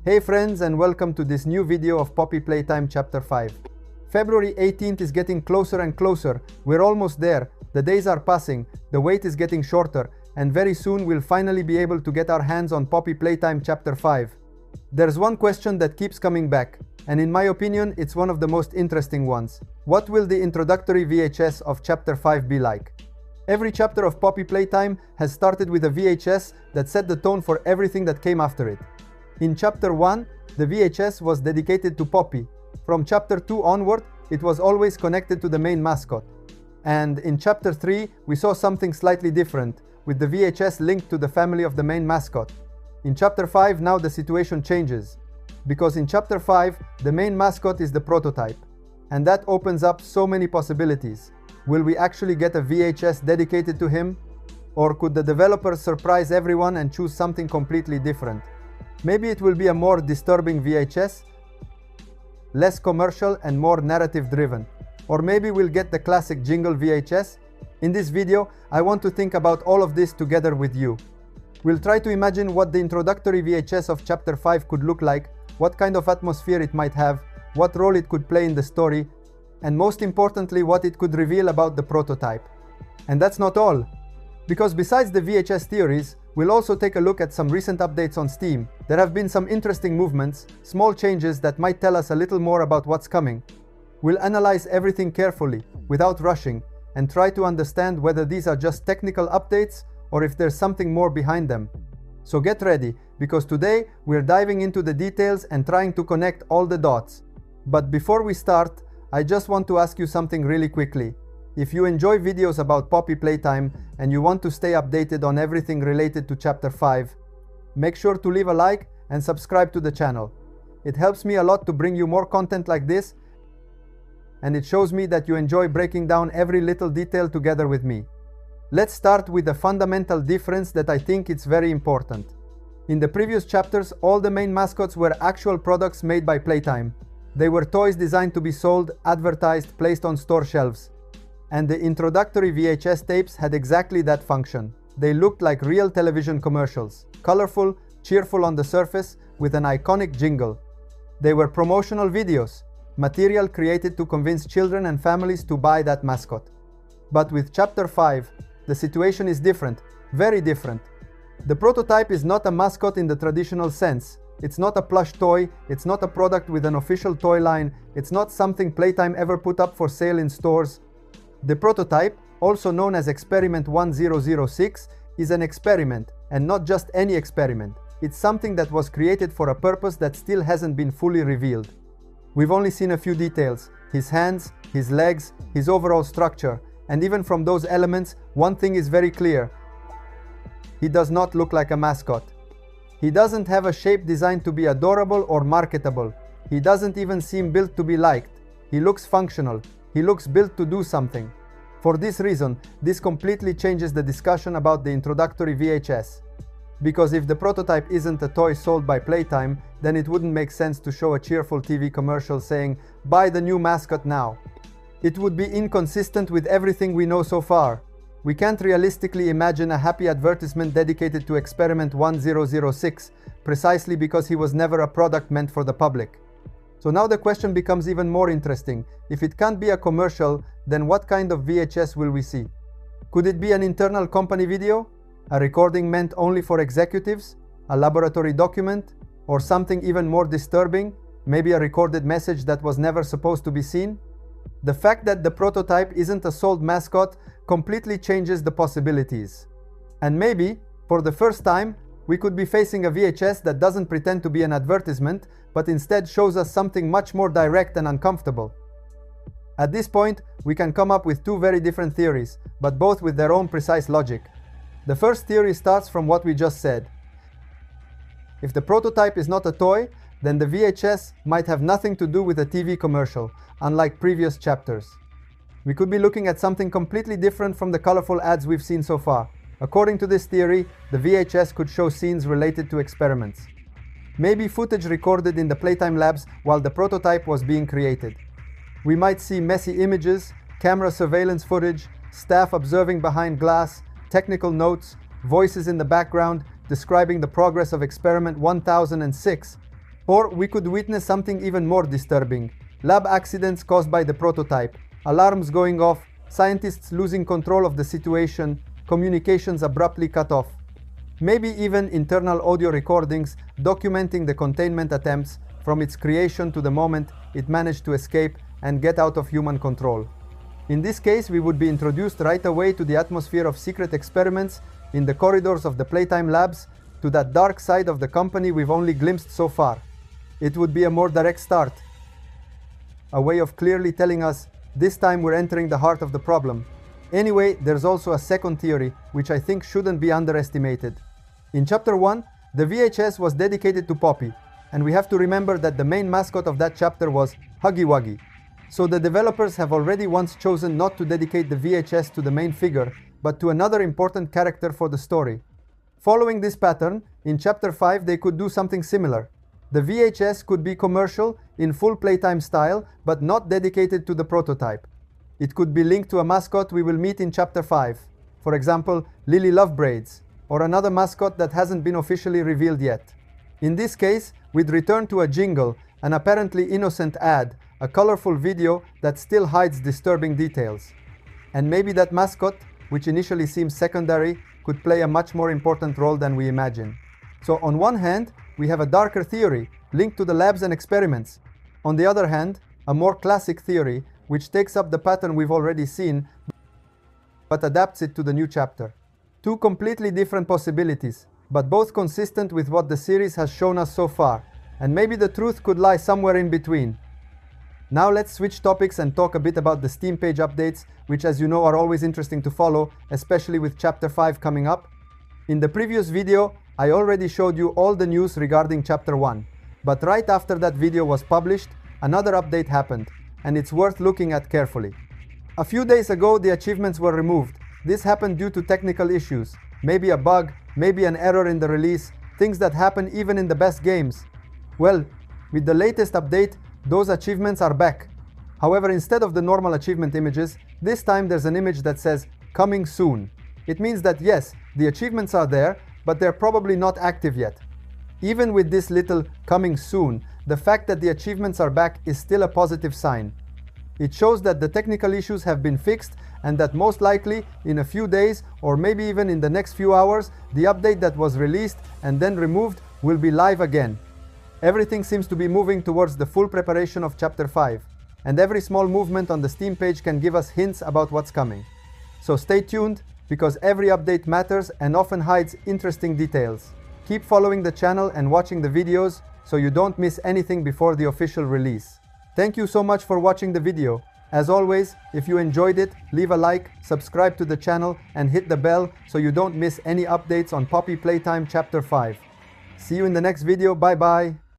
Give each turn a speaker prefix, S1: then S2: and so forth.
S1: Hey friends, and welcome to this new video of Poppy Playtime Chapter 5. February 18th is getting closer and closer. We're almost there. The days are passing, the wait is getting shorter, and very soon we'll finally be able to get our hands on Poppy Playtime Chapter 5. There's one question that keeps coming back, and in my opinion, it's one of the most interesting ones. What will the introductory VHS of Chapter 5 be like? Every chapter of Poppy Playtime has started with a VHS that set the tone for everything that came after it. In Chapter 1, the VHS was dedicated to Poppy. From Chapter 2 onward, it was always connected to the main mascot. And in Chapter 3, we saw something slightly different, with the VHS linked to the family of the main mascot. In Chapter 5, now the situation changes, because in Chapter 5, the main mascot is the prototype. And that opens up so many possibilities. Will we actually get a VHS dedicated to him? Or could the developers surprise everyone and choose something completely different? Maybe it will be a more disturbing VHS, less commercial and more narrative driven. Or maybe we'll get the classic jingle VHS. In this video, I want to think about all of this together with you. We'll try to imagine what the introductory VHS of Chapter 5 could look like, what kind of atmosphere it might have, what role it could play in the story, and most importantly, what it could reveal about the prototype. And that's not all. Because besides the VHS theories, we'll also take a look at some recent updates on Steam. There have been some interesting movements, small changes that might tell us a little more about what's coming. We'll analyze everything carefully, without rushing, and try to understand whether these are just technical updates or if there's something more behind them. So get ready, because today we're diving into the details and trying to connect all the dots. But before we start, I just want to ask you something really quickly. If you enjoy videos about Poppy Playtime and you want to stay updated on everything related to Chapter 5, make sure to leave a like and subscribe to the channel. It helps me a lot to bring you more content like this, and it shows me that you enjoy breaking down every little detail together with me. Let's start with the fundamental difference that I think is very important. In the previous chapters, all the main mascots were actual products made by Playtime. They were toys designed to be sold, advertised, placed on store shelves. And the introductory VHS tapes had exactly that function. They looked like real television commercials, colorful, cheerful on the surface, with an iconic jingle. They were promotional videos, material created to convince children and families to buy that mascot. But with Chapter 5, the situation is different, very different. The prototype is not a mascot in the traditional sense. It's not a plush toy, it's not a product with an official toy line, it's not something Playtime ever put up for sale in stores. The prototype, also known as Experiment 1006, is an experiment, and not just any experiment. It's something that was created for a purpose that still hasn't been fully revealed. We've only seen a few details: his hands, his legs, his overall structure, and even from those elements, one thing is very clear. He does not look like a mascot. He doesn't have a shape designed to be adorable or marketable. He doesn't even seem built to be liked. He looks functional. He looks built to do something. For this reason, this completely changes the discussion about the introductory VHS. Because if the prototype isn't a toy sold by Playtime, then it wouldn't make sense to show a cheerful TV commercial saying, "Buy the new mascot now." It would be inconsistent with everything we know so far. We can't realistically imagine a happy advertisement dedicated to Experiment 1006, precisely because he was never a product meant for the public. So now the question becomes even more interesting. If it can't be a commercial, then what kind of VHS will we see? Could it be an internal company video? A recording meant only for executives? A laboratory document? Or something even more disturbing? Maybe a recorded message that was never supposed to be seen? The fact that the prototype isn't a sold mascot completely changes the possibilities. And maybe, for the first time, we could be facing a VHS that doesn't pretend to be an advertisement, but instead shows us something much more direct and uncomfortable. At this point, we can come up with two very different theories, but both with their own precise logic. The first theory starts from what we just said. If the prototype is not a toy, then the VHS might have nothing to do with a TV commercial, unlike previous chapters. We could be looking at something completely different from the colorful ads we've seen so far. According to this theory, the VHS could show scenes related to experiments. Maybe footage recorded in the Playtime labs while the prototype was being created. We might see messy images, camera surveillance footage, staff observing behind glass, technical notes, voices in the background describing the progress of Experiment 1006. Or we could witness something even more disturbing. Lab accidents caused by the prototype, alarms going off, scientists losing control of the situation, communications abruptly cut off. Maybe even internal audio recordings documenting the containment attempts from its creation to the moment it managed to escape and get out of human control. In this case, we would be introduced right away to the atmosphere of secret experiments in the corridors of the Playtime labs, to that dark side of the company we've only glimpsed so far. It would be a more direct start, a way of clearly telling us, this time we're entering the heart of the problem. Anyway, there's also a second theory, which I think shouldn't be underestimated. In Chapter 1, the VHS was dedicated to Poppy, and we have to remember that the main mascot of that chapter was Huggy Wuggy. So the developers have already once chosen not to dedicate the VHS to the main figure, but to another important character for the story. Following this pattern, in Chapter 5 they could do something similar. The VHS could be commercial, in full Playtime style, but not dedicated to the prototype. It could be linked to a mascot we will meet in Chapter 5, for example, Lily Lovebraids, or another mascot that hasn't been officially revealed yet. In this case, we'd return to a jingle, an apparently innocent ad, a colorful video that still hides disturbing details. And maybe that mascot, which initially seems secondary, could play a much more important role than we imagine. So on one hand, we have a darker theory, linked to the labs and experiments. On the other hand, a more classic theory, which takes up the pattern we've already seen, but adapts it to the new chapter. Two completely different possibilities, but both consistent with what the series has shown us so far, and maybe the truth could lie somewhere in between. Now let's switch topics and talk a bit about the Steam page updates, which as you know are always interesting to follow, especially with Chapter 5 coming up. In the previous video, I already showed you all the news regarding Chapter 1, but right after that video was published, another update happened, and it's worth looking at carefully. A few days ago, the achievements were removed. This happened due to technical issues, maybe a bug, maybe an error in the release, things that happen even in the best games. Well, with the latest update, those achievements are back. However, instead of the normal achievement images, this time there's an image that says, "Coming soon." It means that yes, the achievements are there, but they're probably not active yet. Even with this little "coming soon", the fact that the achievements are back is still a positive sign. It shows that the technical issues have been fixed and that most likely, in a few days or maybe even in the next few hours, the update that was released and then removed will be live again. Everything seems to be moving towards the full preparation of Chapter 5, and every small movement on the Steam page can give us hints about what's coming. So stay tuned, because every update matters and often hides interesting details. Keep following the channel and watching the videos so you don't miss anything before the official release. Thank you so much for watching the video. As always, if you enjoyed it, leave a like, subscribe to the channel, and hit the bell so you don't miss any updates on Poppy Playtime Chapter 5. See you in the next video. Bye bye.